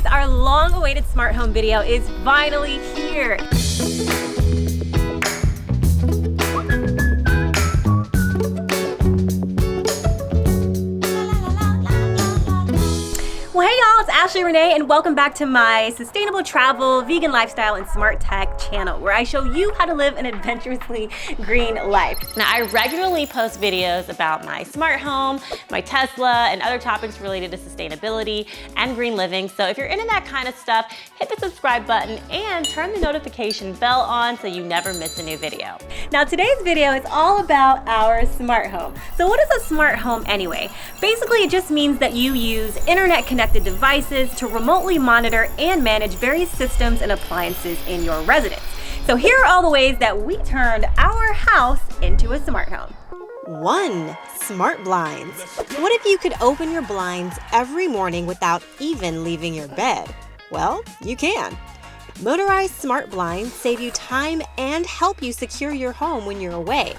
guys, our long-awaited smart home video is finally here. Well, hey y'all, it's Ashley Renee, and welcome back to my sustainable travel, vegan lifestyle, and smart tech channel, where I show you how to live an adventurously green life. Now, I regularly post videos about my smart home, my Tesla, and other topics related to sustainability and green living. So if you're into that kind of stuff, hit the subscribe button and turn the notification bell on so you never miss a new video. Now, today's video is all about our smart home. So what is a smart home anyway? Basically, it just means that you use internet-connected devices to remotely monitor and manage various systems and appliances in your residence. So here are all the ways that we turned our house into a smart home. 1. Smart blinds. What if you could open your blinds every morning without even leaving your bed? Well, you can. Motorized smart blinds save you time and help you secure your home when you're away.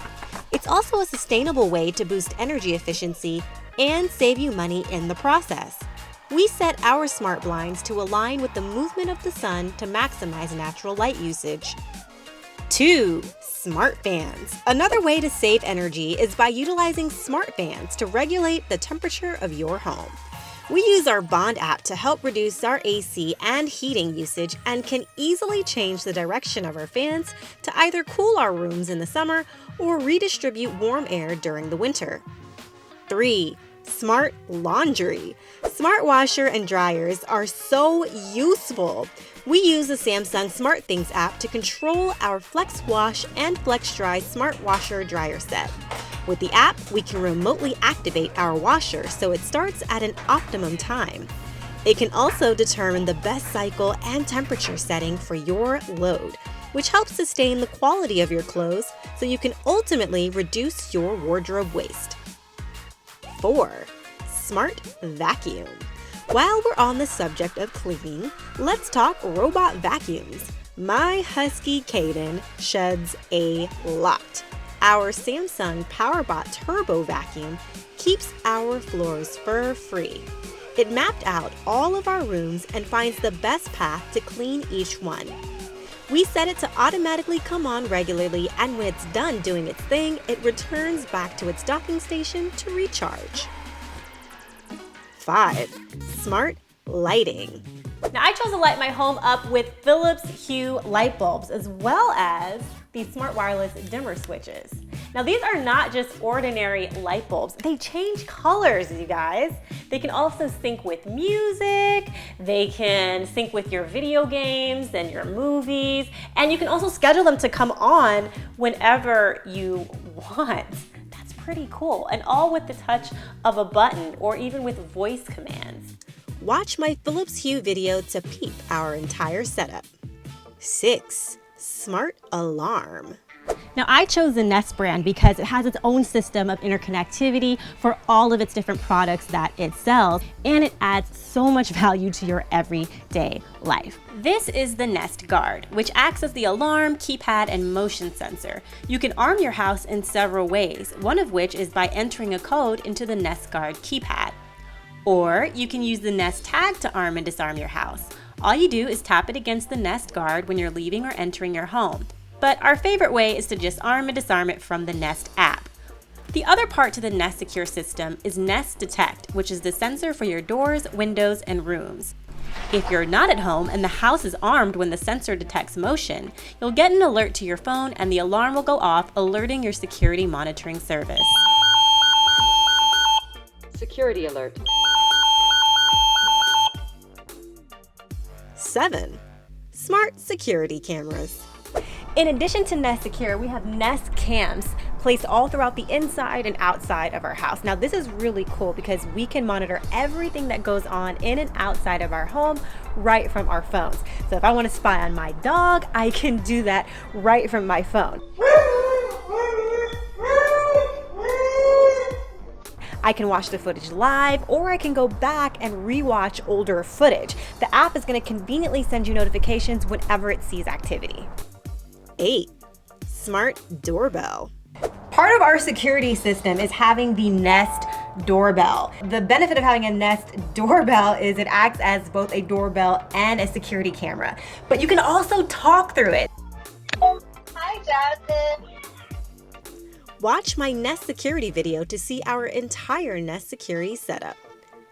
It's also a sustainable way to boost energy efficiency and save you money in the process. We set our smart blinds to align with the movement of the sun to maximize natural light usage. 2. Smart fans. Another way to save energy is by utilizing smart fans to regulate the temperature of your home. We use our Bond app to help reduce our AC and heating usage and can easily change the direction of our fans to either cool our rooms in the summer or redistribute warm air during the winter. 3. Smart laundry. Smart washer and dryers are so useful. We use the Samsung SmartThings app to control our Flex Wash and Flex Dry smart washer dryer set. With the app, we can remotely activate our washer so it starts at an optimum time. It can also determine the best cycle and temperature setting for your load, which helps sustain the quality of your clothes so you can ultimately reduce your wardrobe waste. 4. Smart vacuum. While we're on the subject of cleaning, let's talk robot vacuums. My husky Caden sheds a lot. Our Samsung PowerBot Turbo Vacuum keeps our floors fur-free. It mapped out all of our rooms and finds the best path to clean each one. We set it to automatically come on regularly, and when it's done doing its thing, it returns back to its docking station to recharge. 5. Smart lighting. Now, I chose to light my home up with Philips Hue light bulbs, as well as these smart wireless dimmer switches. Now, these are not just ordinary light bulbs. They change colors, you guys. They can also sync with music. They can sync with your video games and your movies. And you can also schedule them to come on whenever you want. That's pretty cool. And all with the touch of a button or even with voice commands. Watch my Philips Hue video to peep our entire setup. 6. Smart alarm. Now, I chose the Nest brand because it has its own system of interconnectivity for all of its different products that it sells, and it adds so much value to your everyday life. This is the Nest Guard, which acts as the alarm, keypad, and motion sensor. You can arm your house in several ways, one of which is by entering a code into the Nest Guard keypad. Or you can use the Nest Tag to arm and disarm your house. All you do is tap it against the Nest Guard when you're leaving or entering your home. But our favorite way is to just arm and disarm it from the Nest app. The other part to the Nest Secure system is Nest Detect, which is the sensor for your doors, windows, and rooms. If you're not at home and the house is armed when the sensor detects motion, you'll get an alert to your phone and the alarm will go off, alerting your security monitoring service. Security alert. 7. Smart security cameras. In addition to Nest Secure, we have Nest Cams placed all throughout the inside and outside of our house. Now, this is really cool because we can monitor everything that goes on in and outside of our home right from our phones. So if I want to spy on my dog, I can do that right from my phone. I can watch the footage live, or I can go back and rewatch older footage. The app is going to conveniently send you notifications whenever it sees activity. 8. Smart doorbell. Part of our security system is having the Nest Doorbell. The benefit of having a Nest doorbell is it acts as both a doorbell and a security camera, but you can also talk through it. Hi, Jasmine. Watch my Nest security video to see our entire Nest security setup.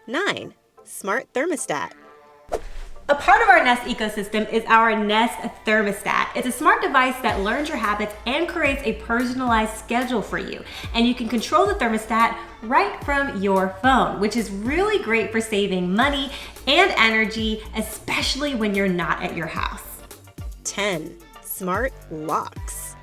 9. Smart Thermostat. A part of our Nest ecosystem is our Nest Thermostat. It's a smart device that learns your habits and creates a personalized schedule for you. And you can control the thermostat right from your phone, which is really great for saving money and energy, especially when you're not at your house. 10. Smart Locks.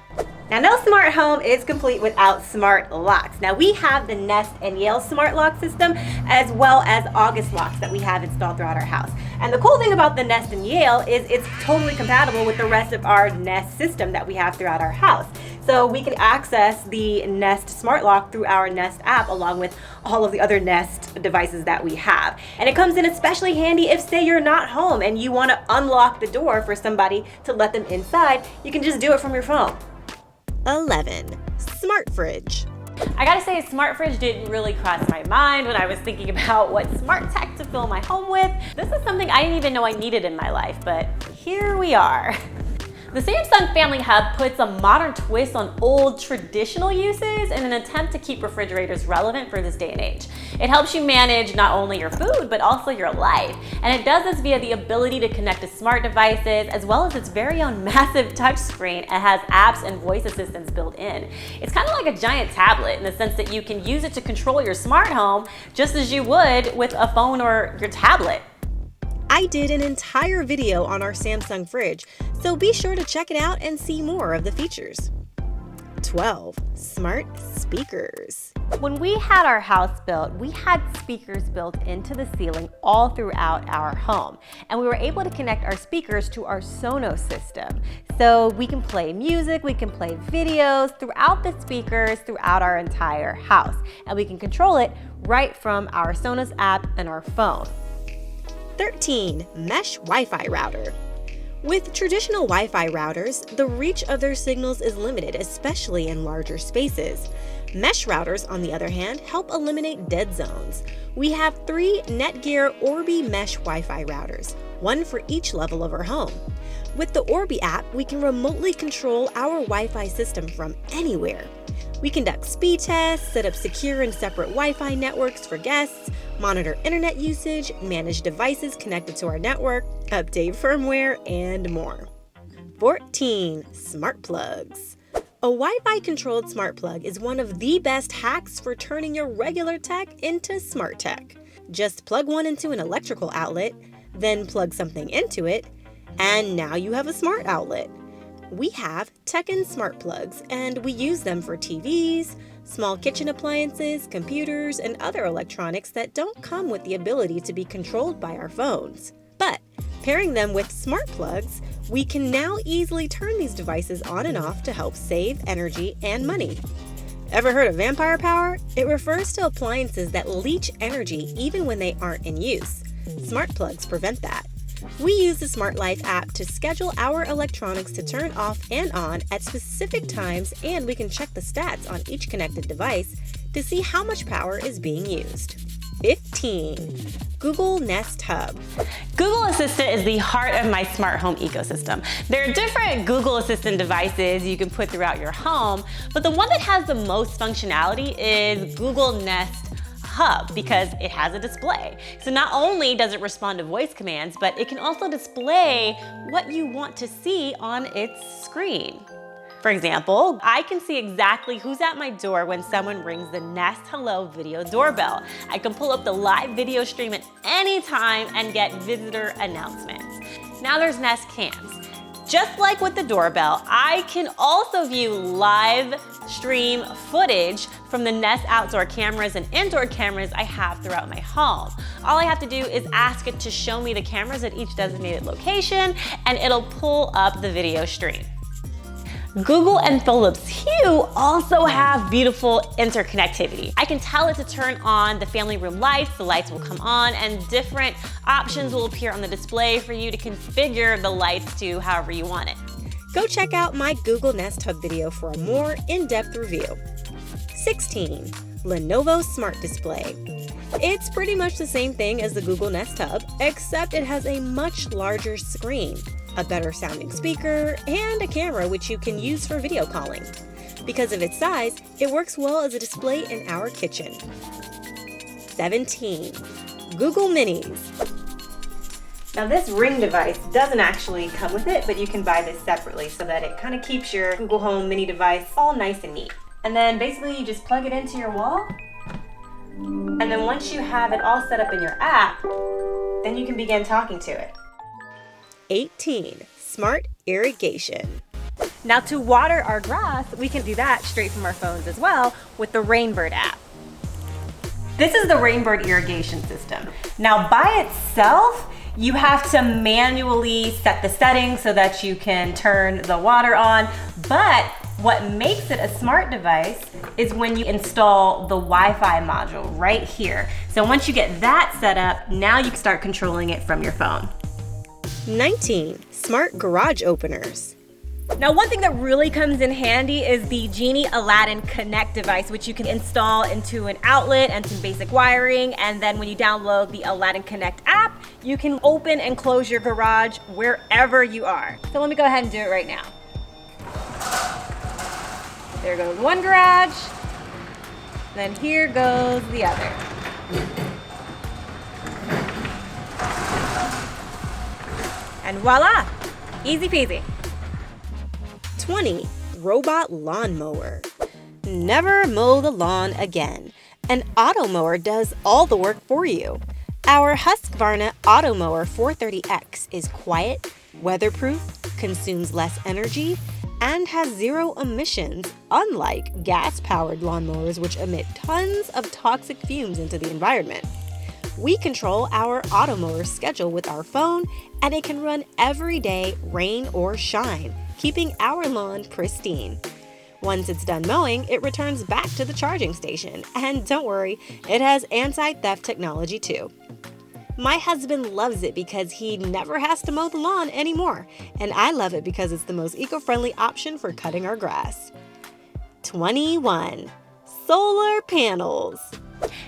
Now, no smart home is complete without smart locks. Now, we have the Nest and Yale smart lock system, as well as August locks that we have installed throughout our house. And the cool thing about the Nest and Yale is it's totally compatible with the rest of our Nest system that we have throughout our house. So we can access the Nest smart lock through our Nest app, along with all of the other Nest devices that we have. And it comes in especially handy if, say, you're not home and you want to unlock the door for somebody to let them inside. You can just do it from your phone. 11. Smart Fridge. I gotta say, smart fridge didn't really cross my mind when I was thinking about what smart tech to fill my home with. This is something I didn't even know I needed in my life, but here we are. The Samsung Family Hub puts a modern twist on old traditional uses in an attempt to keep refrigerators relevant for this day and age. It helps you manage not only your food, but also your life. And it does this via the ability to connect to smart devices, as well as its very own massive touchscreen. It has apps and voice assistants built in. It's kind of like a giant tablet in the sense that you can use it to control your smart home just as you would with a phone or your tablet. I did an entire video on our Samsung fridge, so be sure to check it out and see more of the features. 12. Smart Speakers. When we had our house built, we had speakers built into the ceiling all throughout our home. And we were able to connect our speakers to our Sonos system. So we can play music, we can play videos throughout the speakers throughout our entire house. And we can control it right from our Sonos app and our phone. 13. Mesh Wi-Fi Router. With traditional Wi-Fi routers, the reach of their signals is limited, especially in larger spaces. Mesh routers, on the other hand, help eliminate dead zones. We have 3 Netgear Orbi Mesh Wi-Fi routers, one for each level of our home. With the Orbi app, we can remotely control our Wi-Fi system from anywhere. We conduct speed tests, set up secure and separate Wi-Fi networks for guests, monitor internet usage, manage devices connected to our network, update firmware, and more. 14. Smart Plugs. A Wi-Fi controlled smart plug is one of the best hacks for turning your regular tech into smart tech. Just plug one into an electrical outlet, then plug something into it, and now you have a smart outlet. We have Tekken smart plugs, and we use them for TVs, small kitchen appliances, computers, and other electronics that don't come with the ability to be controlled by our phones. But pairing them with smart plugs, we can now easily turn these devices on and off to help save energy and money. Ever heard of vampire power? It refers to appliances that leach energy even when they aren't in use. Smart plugs prevent that. We use the Smart Life app to schedule our electronics to turn off and on at specific times, and we can check the stats on each connected device to see how much power is being used. 15. Google Nest Hub. Google Assistant is the heart of my smart home ecosystem. There are different Google Assistant devices you can put throughout your home, but the one that has the most functionality is Google Nest Hub because it has a display. So not only does it respond to voice commands, but it can also display what you want to see on its screen. For example, I can see exactly who's at my door when someone rings the Nest Hello video doorbell. I can pull up the live video stream at any time and get visitor announcements. Now there's Nest Cams. Just like with the doorbell, I can also view live stream footage from the Nest outdoor cameras and indoor cameras I have throughout my home. All I have to do is ask it to show me the cameras at each designated location, and it'll pull up the video stream. Google and Philips Hue also have beautiful interconnectivity. I can tell it to turn on the family room lights, the lights will come on, and different options will appear on the display for you to configure the lights to however you want it. Go check out my Google Nest Hub video for a more in-depth review. 16. Lenovo Smart Display. It's pretty much the same thing as the Google Nest Hub, except it has a much larger screen, a better sounding speaker, and a camera which you can use for video calling. Because of its size, it works well as a display in our kitchen. 17. Google Minis. Now this Ring device doesn't actually come with it, but you can buy this separately so that it kind of keeps your Google Home Mini device all nice and neat. And then basically you just plug it into your wall, and then once you have it all set up in your app, then you can begin talking to it. 18. Smart Irrigation. Now to water our grass, we can do that straight from our phones as well with the Rainbird app. This is the Rainbird irrigation system. Now by itself, you have to manually set the settings so that you can turn the water on, but what makes it a smart device is when you install the Wi-Fi module right here. So once you get that set up, now you can start controlling it from your phone. 19. Smart Garage Openers. Now one thing that really comes in handy is the Genie Aladdin Connect device, which you can install into an outlet and some basic wiring, and then when you download the Aladdin Connect app, you can open and close your garage wherever you are. So let me go ahead and do it right now. There goes one garage, then here goes the other. And voila, easy peasy. 20. Robot Lawnmower. Never mow the lawn again. An auto mower does all the work for you. Our Husqvarna Auto Mower 430X is quiet, weatherproof, consumes less energy, and has zero emissions, unlike gas-powered lawnmowers which emit tons of toxic fumes into the environment. We control our auto mower's schedule with our phone, and it can run every day, rain or shine, keeping our lawn pristine. Once it's done mowing, it returns back to the charging station, and don't worry, it has anti-theft technology too. My husband loves it because he never has to mow the lawn anymore, and I love it because it's the most eco-friendly option for cutting our grass. 21. Solar panels.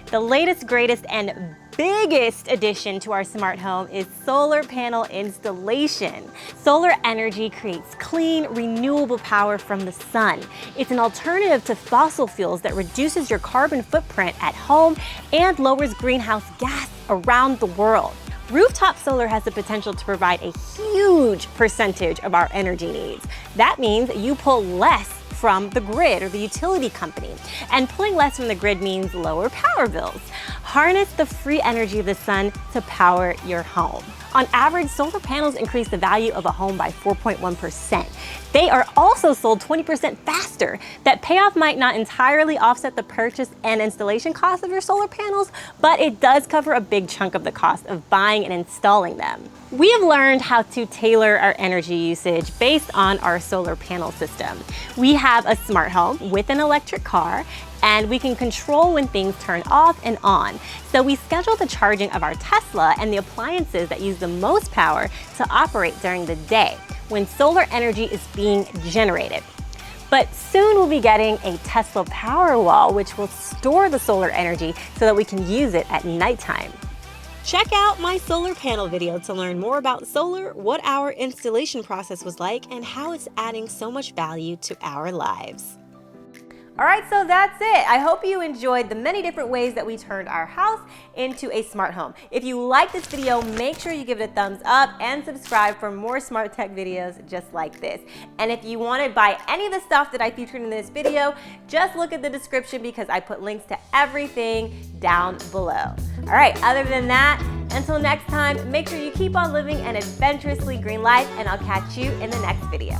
The latest, greatest, and biggest addition to our smart home is solar panel installation. Solar energy creates clean, renewable power from the sun. It's an alternative to fossil fuels that reduces your carbon footprint at home and lowers greenhouse gas around the world. Rooftop solar has the potential to provide a huge percentage of our energy needs. That means you pull less from the grid or the utility company. And pulling less from the grid means lower power bills. Harness the free energy of the sun to power your home. On average, solar panels increase the value of a home by 4.1%. They are also sold 20% faster. That payoff might not entirely offset the purchase and installation cost of your solar panels, but it does cover a big chunk of the cost of buying and installing them. We have learned how to tailor our energy usage based on our solar panel system. We have a smart home with an electric car, and we can control when things turn off and on. So we schedule the charging of our Tesla and the appliances that use the most power to operate during the day when solar energy is being generated. But soon we'll be getting a Tesla Powerwall, which will store the solar energy so that we can use it at nighttime. Check out my solar panel video to learn more about solar, what our installation process was like, and how it's adding so much value to our lives. All right, so that's it. I hope you enjoyed the many different ways that we turned our house into a smart home. If you like this video, make sure you give it a thumbs up and subscribe for more smart tech videos just like this. And if you want to buy any of the stuff that I featured in this video, just look at the description because I put links to everything down below. All right, other than that, until next time, make sure you keep on living an adventurously green life, and I'll catch you in the next video.